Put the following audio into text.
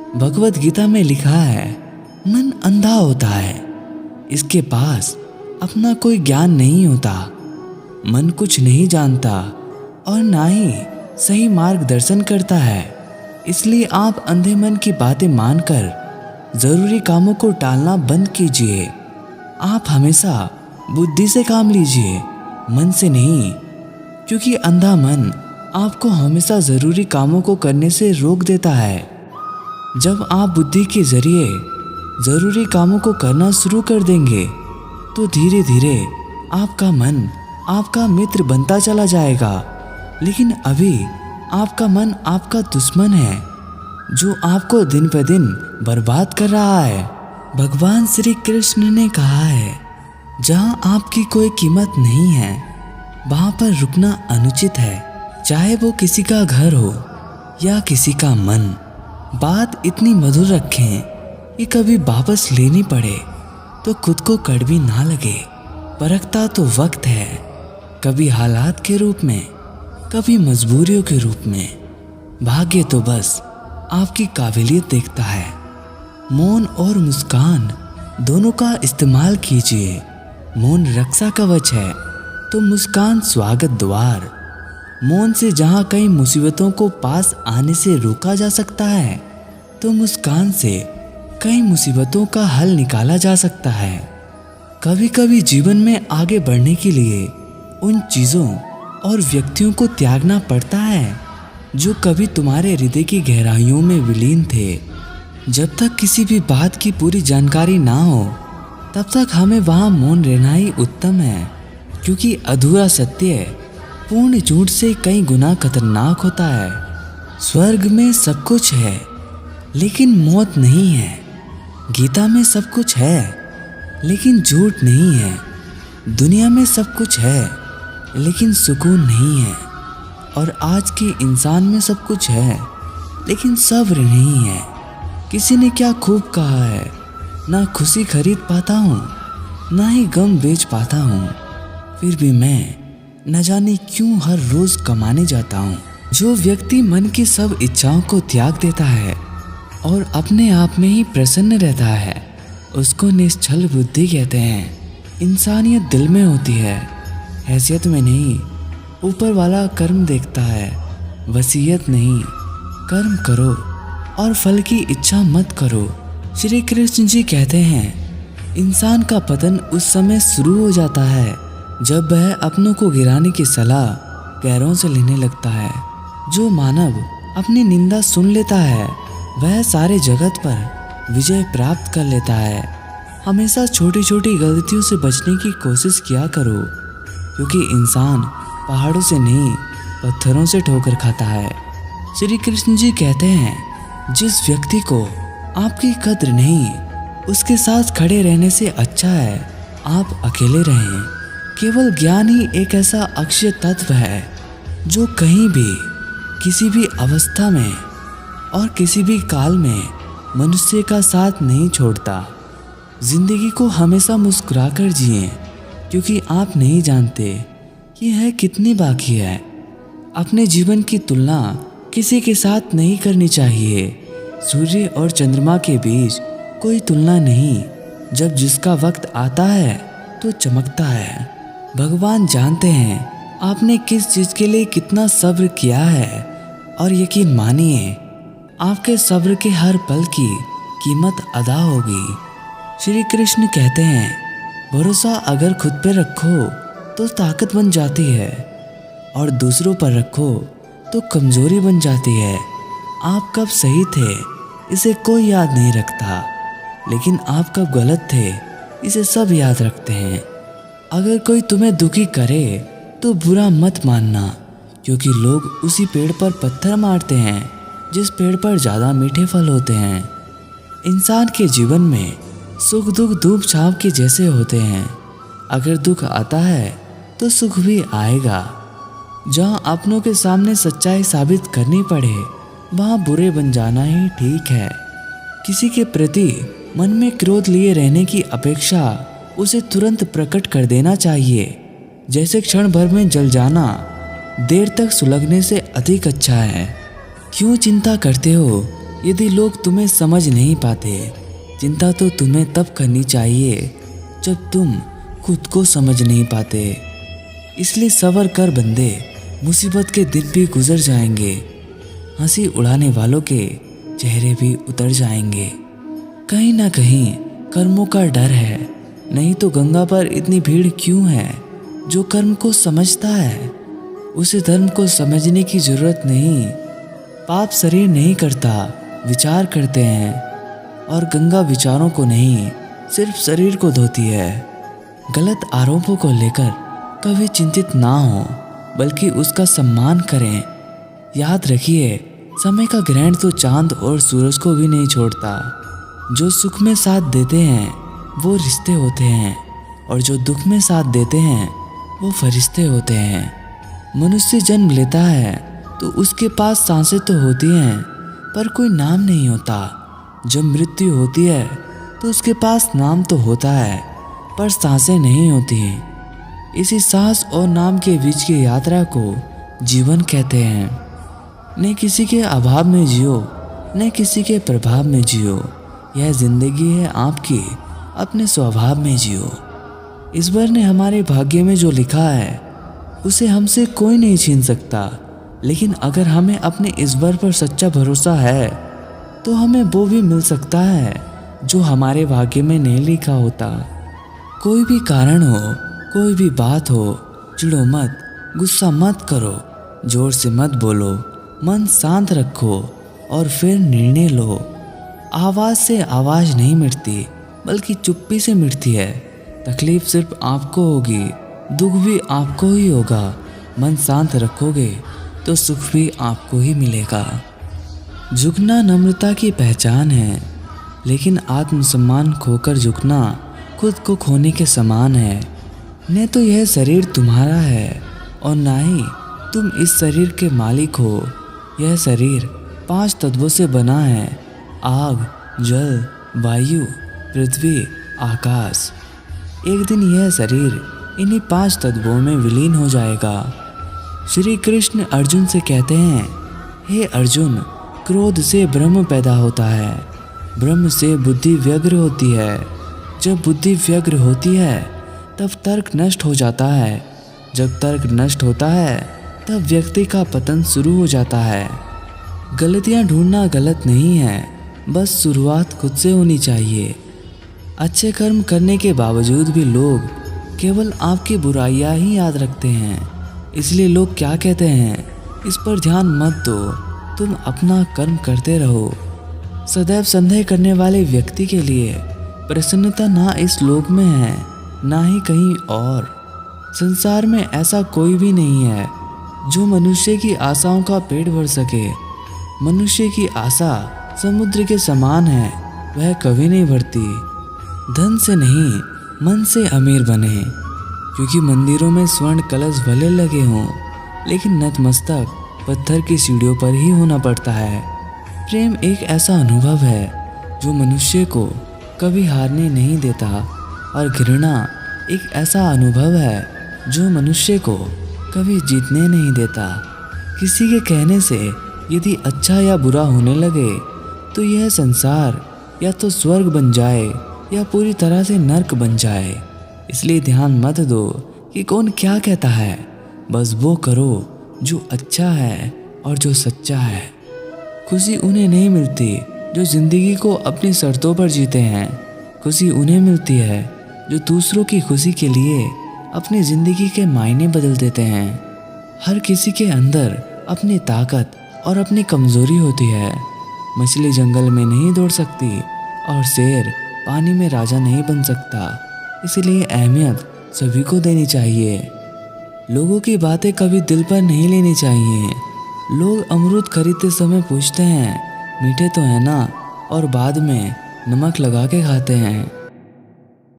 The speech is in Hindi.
भगवत गीता में लिखा है, मन अंधा होता है, इसके पास अपना कोई ज्ञान नहीं होता। मन कुछ नहीं जानता और ना ही सही मार्गदर्शन करता है। इसलिए आप अंधे मन की बातें मानकर जरूरी कामों को टालना बंद कीजिए। आप हमेशा बुद्धि से काम लीजिए, मन से नहीं, क्योंकि अंधा मन आपको हमेशा जरूरी कामों को करने से रोक देता है। जब आप बुद्धि के जरिए जरूरी कामों को करना शुरू कर देंगे तो धीरे धीरे आपका मन आपका मित्र बनता चला जाएगा। लेकिन अभी आपका मन आपका दुश्मन है, जो आपको दिन पर दिन बर्बाद कर रहा है। भगवान श्री कृष्ण ने कहा है, जहाँ आपकी कोई कीमत नहीं है वहाँ पर रुकना अनुचित है, चाहे वो किसी का घर हो या किसी का मन। बात इतनी मधुर रखें कि कभी वापस लेनी पड़े तो खुद को कड़वी ना लगे। परखता तो वक्त है, कभी हालात के रूप में, कभी मजबूरियों के रूप में। भाग्य तो बस आपकी काबिलियत देखता है। मौन और मुस्कान दोनों का इस्तेमाल कीजिए। मौन रक्षा कवच है तो मुस्कान स्वागत द्वार। मौन से जहाँ कई मुसीबतों को पास आने से रोका जा सकता है, तो मुस्कान से कई मुसीबतों का हल निकाला जा सकता है। कभी कभी जीवन में आगे बढ़ने के लिए उन चीज़ों और व्यक्तियों को त्यागना पड़ता है जो कभी तुम्हारे हृदय की गहराइयों में विलीन थे। जब तक किसी भी बात की पूरी जानकारी ना हो, तब तक हमें वहाँ मौन रहना ही उत्तम है, क्योंकि अधूरा सत्य पूर्ण झूठ से कई गुना खतरनाक होता है। स्वर्ग में सब कुछ है लेकिन मौत नहीं है। गीता में सब कुछ है लेकिन झूठ नहीं है। दुनिया में सब कुछ है लेकिन सुकून नहीं है। और आज के इंसान में सब कुछ है लेकिन सब्र नहीं है। किसी ने क्या खूब कहा है, ना खुशी खरीद पाता हूँ ना ही गम बेच पाता हूँ, फिर भी मैं न जाने क्यों हर रोज कमाने जाता हूँ। जो व्यक्ति मन की सब इच्छाओं को त्याग देता है और अपने आप में ही प्रसन्न रहता है, उसको निश्चल बुद्धि कहते हैं। इंसानियत दिल में होती है, हैसियत में नहीं। ऊपर वाला कर्म देखता है, वसीयत नहीं। कर्म करो और फल की इच्छा मत करो। श्री कृष्ण जी कहते हैं, इंसान का पतन उस समय शुरू हो जाता है जब वह अपनों को गिराने की सलाह पैरों से लेने लगता है। जो मानव अपनी निंदा सुन लेता है वह सारे जगत पर विजय प्राप्त कर लेता है। हमेशा छोटी छोटी गलतियों से बचने की कोशिश किया करो, क्योंकि इंसान पहाड़ों से नहीं पत्थरों से ठोकर खाता है। श्री कृष्ण जी कहते हैं, जिस व्यक्ति को आपकी कद्र नहीं, उसके साथ खड़े रहने से अच्छा है आप अकेले रहें। केवल ज्ञान ही एक ऐसा अक्षय तत्व है जो कहीं भी, किसी भी अवस्था में और किसी भी काल में मनुष्य का साथ नहीं छोड़ता। जिंदगी को हमेशा मुस्कुराकर जिएं, क्योंकि आप नहीं जानते कि यह कितनी बाकी है। अपने जीवन की तुलना किसी के साथ नहीं करनी चाहिए। सूर्य और चंद्रमा के बीच कोई तुलना नहीं। जब जिसका वक्त आता है तो चमकता है। भगवान जानते हैं आपने किस चीज़ के लिए कितना सब्र किया है, और यकीन मानिए आपके सब्र के हर पल की कीमत अदा होगी। श्री कृष्ण कहते हैं, भरोसा अगर खुद पे रखो तो ताकत बन जाती है, और दूसरों पर रखो तो कमजोरी बन जाती है। आप कब सही थे इसे कोई याद नहीं रखता, लेकिन आप कब गलत थे इसे सब याद रखते हैं। अगर कोई तुम्हें दुखी करे तो बुरा मत मानना, क्योंकि लोग उसी पेड़ पर पत्थर मारते हैं जिस पेड़ पर ज़्यादा मीठे फल होते हैं। इंसान के जीवन में सुख दुख धूप छाँव के जैसे होते हैं। अगर दुख आता है तो सुख भी आएगा। जहाँ अपनों के सामने सच्चाई साबित करनी पड़े वहाँ बुरे बन जाना ही ठीक है। किसी के प्रति मन में क्रोध लिए रहने की अपेक्षा उसे तुरंत प्रकट कर देना चाहिए। जैसे क्षण भर में जल जाना देर तक सुलगने से अधिक अच्छा है। क्यों चिंता करते हो यदि लोग तुम्हें समझ नहीं पाते, चिंता तो तुम्हें तब करनी चाहिए जब तुम खुद को समझ नहीं पाते। इसलिए सब्र कर बंदे, मुसीबत के दिन भी गुजर जाएंगे, हंसी उड़ाने वालों के चेहरे भी उतर जाएंगे। कहीं ना कहीं कर्मों का डर है, नहीं तो गंगा पर इतनी भीड़ क्यों है? जो कर्म को समझता है उसे धर्म को समझने की जरूरत नहीं। पाप शरीर नहीं करता, विचार करते हैं, और गंगा विचारों को नहीं सिर्फ शरीर को धोती है। गलत आरोपों को लेकर कभी चिंतित ना हो, बल्कि उसका सम्मान करें। याद रखिए, समय का ग्रहण तो चांद और सूरज को भी नहीं छोड़ता। जो सुख में साथ देते हैं वो रिश्ते होते हैं, और जो दुख में साथ देते हैं वो फरिश्ते होते हैं। मनुष्य जन्म लेता है तो उसके पास सांसें तो होती हैं, पर कोई नाम नहीं होता। जब मृत्यु होती है तो उसके पास नाम तो होता है, पर सांसें नहीं होती। इसी सांस और नाम के बीच की यात्रा को जीवन कहते हैं। न किसी के अभाव में जियो, न किसी के प्रभाव में जियो। यह जिंदगी है आपकी, अपने स्वभाव में जियो। ईश्वर ने हमारे भाग्य में जो लिखा है उसे हमसे कोई नहीं छीन सकता। लेकिन अगर हमें अपने ईश्वर पर सच्चा भरोसा है तो हमें वो भी मिल सकता है जो हमारे भाग्य में नहीं लिखा होता। कोई भी कारण हो, कोई भी बात हो, चिढ़ो मत, गुस्सा मत करो, जोर से मत बोलो, मन शांत रखो और फिर निर्णय लो। आवाज़ से आवाज़ नहीं मिटती, बल्कि चुप्पी से मिटती है। तकलीफ सिर्फ आपको होगी, दुख भी आपको ही होगा। मन शांत रखोगे तो सुख भी आपको ही मिलेगा। झुकना नम्रता की पहचान है, लेकिन आत्मसम्मान खोकर झुकना खुद को खोने के समान है। न तो यह शरीर तुम्हारा है और ना ही तुम इस शरीर के मालिक हो। यह शरीर 5 तत्वों से बना है: आग, जल, वायु, पृथ्वी, आकाश। एक दिन यह शरीर इन्हीं 5 तत्वों में विलीन हो जाएगा। श्री कृष्ण अर्जुन से कहते हैं, हे अर्जुन, क्रोध से ब्रह्म पैदा होता है, ब्रह्म से बुद्धि व्यग्र होती है। जब बुद्धि व्यग्र होती है तब तर्क नष्ट हो जाता है। जब तर्क नष्ट होता है तब व्यक्ति का पतन शुरू हो जाता है। गलतियां ढूंढना गलत नहीं है, बस शुरुआत खुद से होनी चाहिए। अच्छे कर्म करने के बावजूद भी लोग केवल आपकी बुराइयां ही याद रखते हैं। इसलिए लोग क्या कहते हैं, इस पर ध्यान मत दो, तुम अपना कर्म करते रहो। सदैव संदेह करने वाले व्यक्ति के लिए प्रसन्नता ना इस लोक में है, ना ही कहीं और। संसार में ऐसा कोई भी नहीं है जो मनुष्य की आशाओं का पेट भर सके। मनुष्य की आशा समुद्र के समान है, वह कभी नहीं भरती। धन से नहीं, मन से अमीर बने, क्योंकि मंदिरों में स्वर्ण कलश भले लगे हों, लेकिन नतमस्तक पत्थर की सीढ़ियों पर ही होना पड़ता है। प्रेम एक ऐसा अनुभव है जो मनुष्य को कभी हारने नहीं देता, और घृणा एक ऐसा अनुभव है जो मनुष्य को कभी जीतने नहीं देता। किसी के कहने से यदि अच्छा या बुरा होने लगे तो यह संसार या तो स्वर्ग बन जाए या पूरी तरह से नर्क बन जाए। इसलिए ध्यान मत दो कि कौन क्या कहता है, बस वो करो जो अच्छा है और जो सच्चा है। खुशी उन्हें नहीं मिलती जो जिंदगी को अपनी शर्तों पर जीते हैं। खुशी उन्हें मिलती है जो दूसरों की खुशी के लिए अपनी ज़िंदगी के मायने बदल देते हैं। हर किसी के अंदर अपनी ताकत और अपनी कमज़ोरी होती है। मछली जंगल में नहीं दौड़ सकती और शेर पानी में राजा नहीं बन सकता। इसलिए अहमियत सभी को देनी चाहिए। लोगों की बातें कभी दिल पर नहीं लेनी चाहिए। लोग अमरूद खरीदते समय पूछते हैं, मीठे तो है ना, और बाद में नमक लगा के खाते हैं।